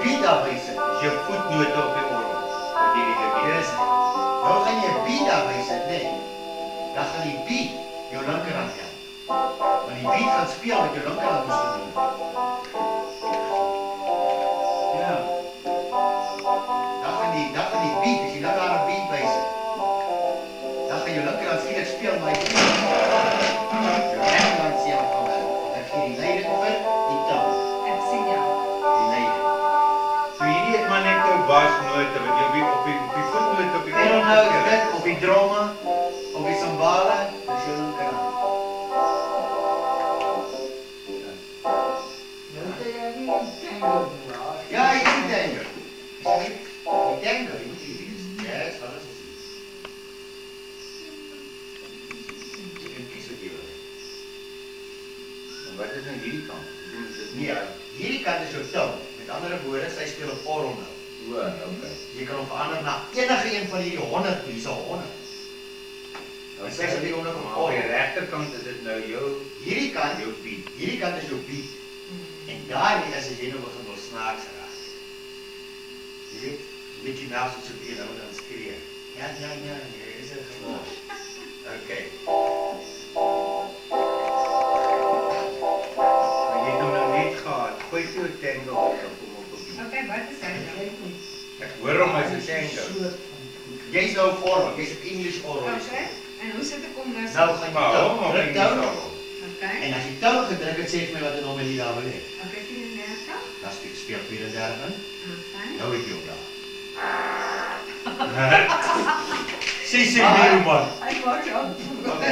beat afwysit. Is jou voetnote op die orgel? Wat jy nie dit Dis. Nou gaan jy 'n beat afwysit, nee. Dan gaan die beat jou linkerhand help. Want die beat gaan speel met jou linkerhand moes doen. Ja. Dan gaan die beat, as jy nou daar 'n beat wysit. Dan gaan jou linkerhand skielik speel maar jy jou regterhand sê van wel. Dan gee die leiding vir die taal. Ek sien jou. Die leiding. So hierdie is maar net jou basnote wat jy op die voetnote op die Pero nou dit op die drome, op die sambale, dis jou linkerhand. Ja, ik zie tango. Die tango, die moet je zien. Ja, dat is alles. Je kunt kiezen wat je wil. En wat is aan hierdie kant? Nee, hierdie kant is jou toon. Met andere woorden, sy speel op orgel nou. O, okay. Jy kan hom verander na enige een van hierdie 100, hier's al 100. En sy sê om nou Op die regterkant is dit nou jou hierdie kant, jou beat. hierdie kant is jou beat. En daar is as jy nou begin wil snaaks raak. Jy weet, met jy nou so weer nou dan skree. Ja, is dit gewoon. Okay. Maar jy het hom nou net gehad. Gooi jy jou tango op kom op die beat. Okay, wat is dit? Ek hoor hom as 'n tango. Jy's nou vorm, jy's op English oral. Okay. En hoe sit ek om nou? Nou gaan jy Maar hom op druk die down. Okay. En as jy toon gedruk het, sê vir my wat die nommer hier daar wil hê. Okay, 34. Dan speel 34. Okay. Nou het jy hom daar. Sê miel man. Ek wou jou.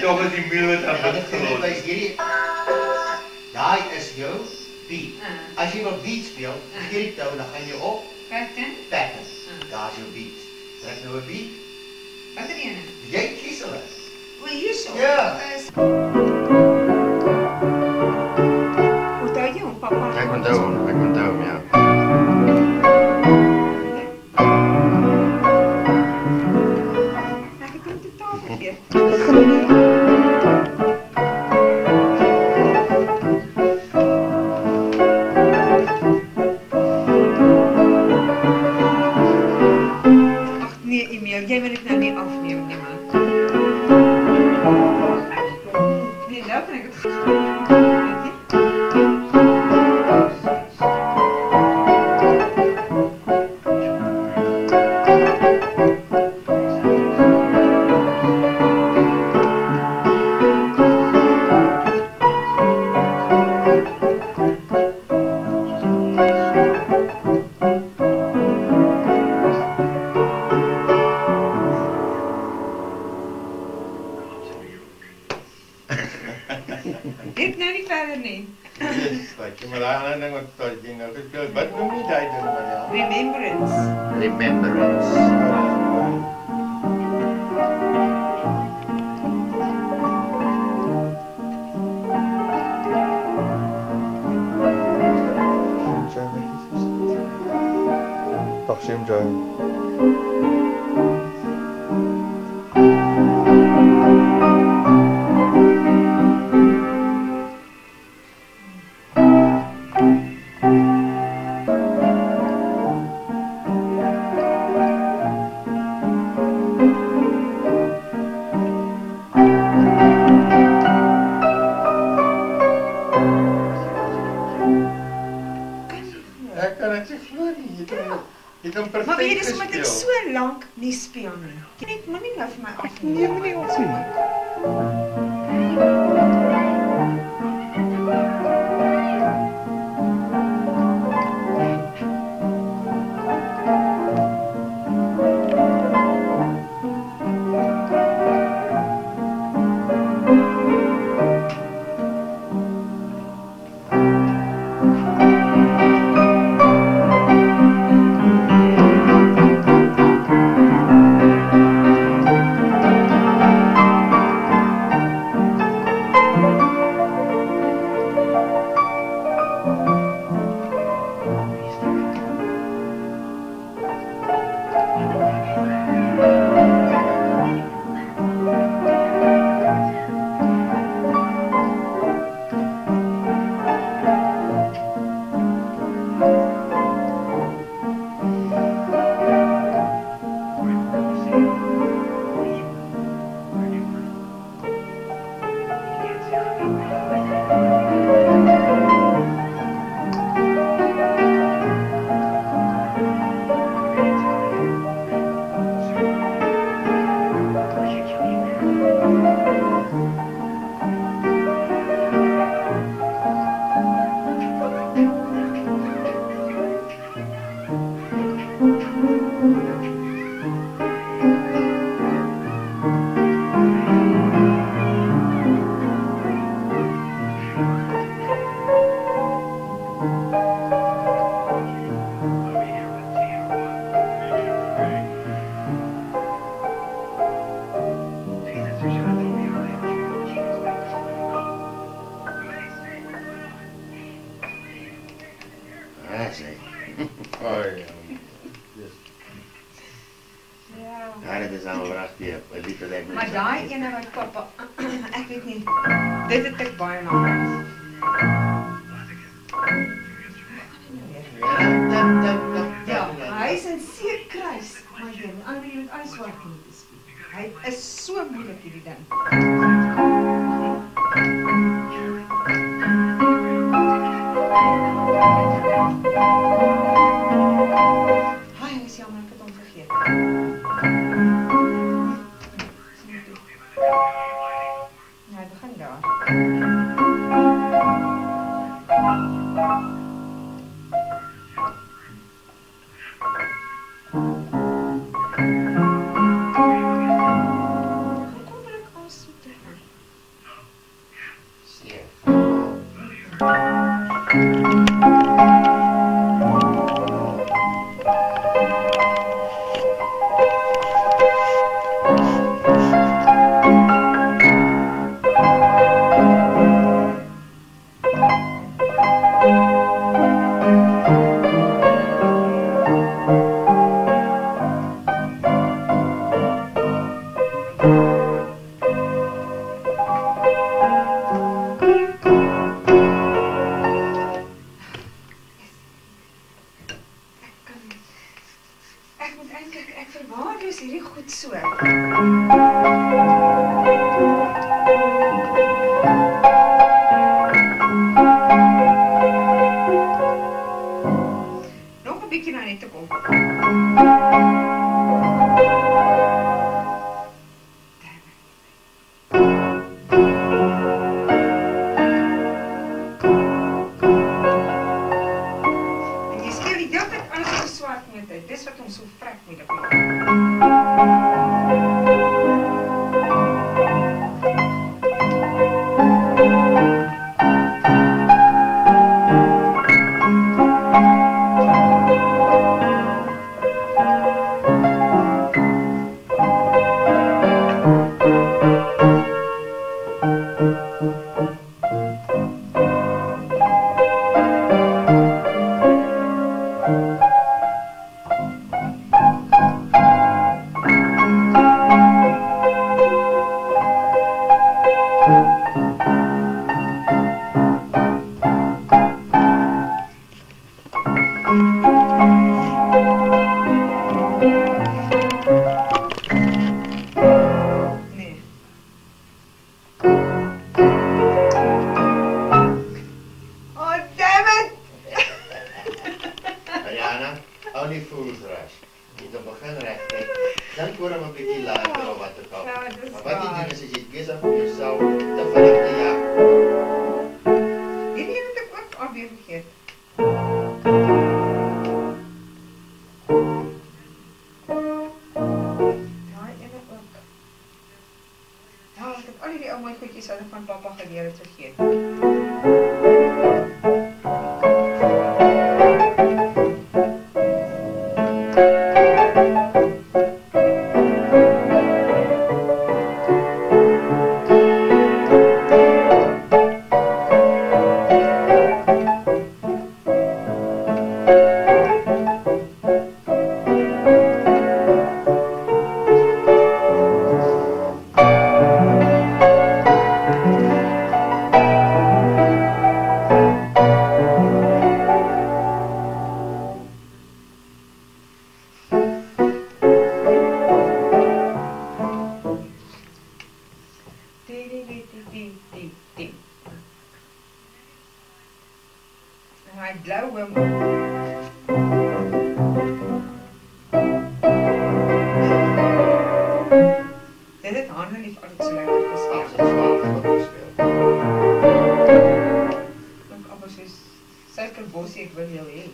Tog is die miel wat aan Wat dit ek vir gelos. wys hierdie daai is jou beat. As jy wil beat speel, gee die tou, dan gaan jy op 15. pattern. Daar's jou beat. Druk nou 'n beat. Watter ene? Jy kies hulle. O, hierso. Ja. Onthou jy hom, papa? Ek onthou hom, ja. Ek het hom totaal vergeet. Ag nee, Emil, jy moet dit nou nie afneem nie, man. Nee, nou kan ek het weet jy? Dit nou nie verder nie. Wat jy maar daai ander ding wat jy nou gespeel het. Wat noem jy daai ding man ja? Remembrance. Remembrance. Dag Sim Joe. Ek kan dit nie glo nie. Jy kan perfek. Maar weet jy, dis omdat ek so lank nie speel nie. Net moenie nou vir my afneem. Nee, moenie op nie. Ah, sê. Ai, Ja. Ja, dit is allemaal prachtig. Wat lief dat ik me Maar daai ene wat pappa, ek weet nie, dit het ek baie na gehad. Ja, hy is in Seekruis, maar jy moet alles swart moet speel. Hy is so moeilik hierdie ding. Hy is jammer, ek het hom vergeet. Ja, hy begin daar. Hoekom wil ek asem terug? Sneeuw. Ek moet eintlik, ek verwaarloos hierdie goed so. Nog 'n bietjie na net te kom. En jy skeur die hele tyd alles so swart met dit. Dis wat hom so vrek moeilik maak. Nee. Oh, damn it! Ariana, hou nie fools rush. Jy moet begin reg kyk. Dan hoor hom 'n bietjie later of wat ook al. Ja, dis Maar wat jy waar. doen is as jy besig om jouself te vinnig te jag. Hierdie het ek ook alweer vergeet. Daai ene ook. Ja, ek het al hierdie ou mooi goedjies wat ek van pappa geleer het vergeet. Die. En hy blou hom. Dit het hande lief altyd so lekker gespeel. As dit swaar is wat speel. Klink amper soos suikerbossie, ek wil jou hê.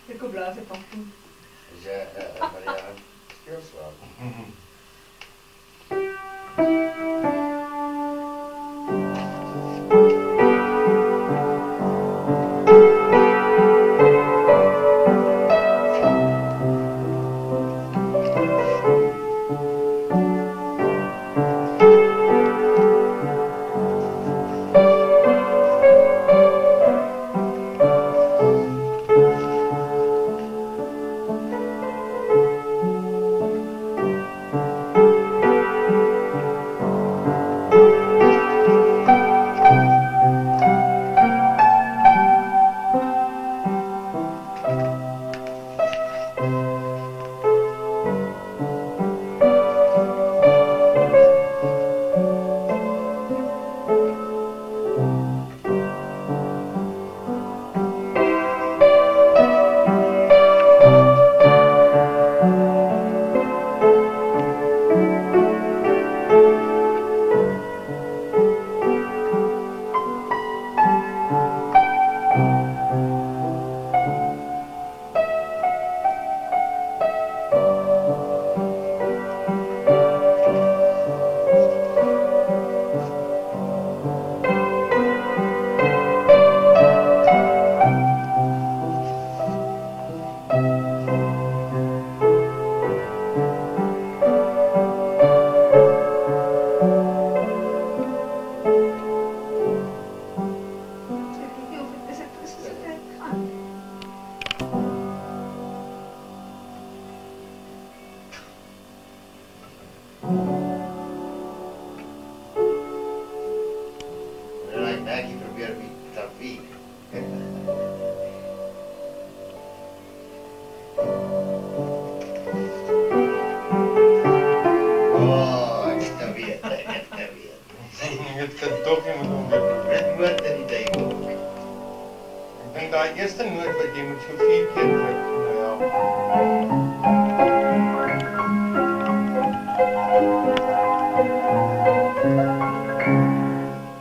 Ik wil blazen pakken. Ja, Marianne, heel zwaar. Maggie probeert me te wiegen. Oh, ik kan weer. Het kan toch nie moet omgeven. Het moet in die tijd ook. Ik denk dat eerste noot wat jy moet so 4 keer druk. Nou ja.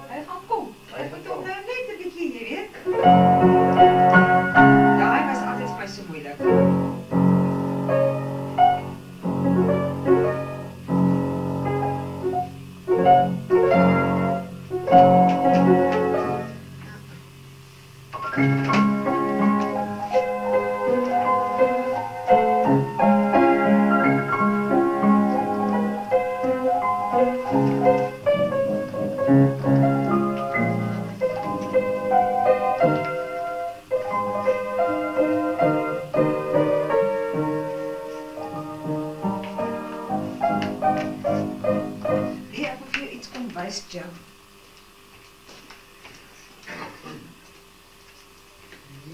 Hij gaat kom. Hij Ik gaat moet toch kom. nou net een beetje, je weet. Ja, hij was altijd voor mij zo moeilijk. Nee, ek wil vir jou iets kom wys, Joe.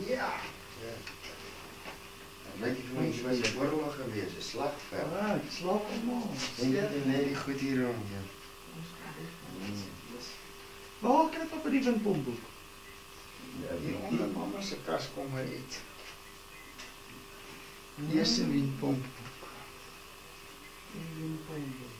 Ja. Het lijkt je voor iets was een borrel geweest, een slagveld. Ah, ik slaap allemaal. Denk je, nee, die goed hier rond. Ja. Waar krijg je op die windpompboek? Ja, die onder mama se kas kom maar uit. Die eerste windpompboek. Die windpompboek.